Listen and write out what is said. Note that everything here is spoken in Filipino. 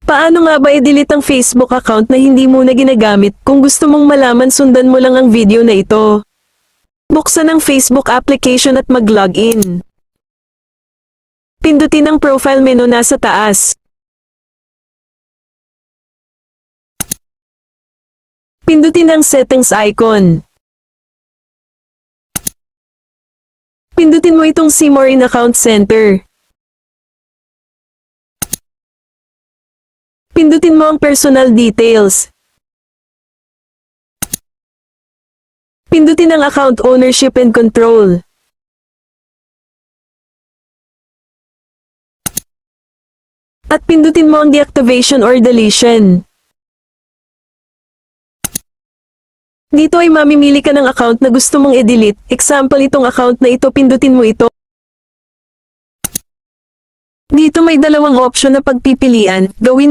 Paano nga ba i-delete ang Facebook account na hindi mo na ginagamit? Kung gusto mong malaman, sundan mo lang ang video na ito. Buksan ang Facebook application at mag-login. Pindutin ang profile menu nasa taas. Pindutin ang settings icon. Pindutin mo itong See More in Account Center. Pindutin mo ang personal details. Pindutin ang account ownership and control. At pindutin mo ang deactivation or deletion. Dito ay mamimili ka ng account na gusto mong i-delete. Example, itong account na ito, pindutin mo ito. Dito may dalawang option na pagpipilian. Gawin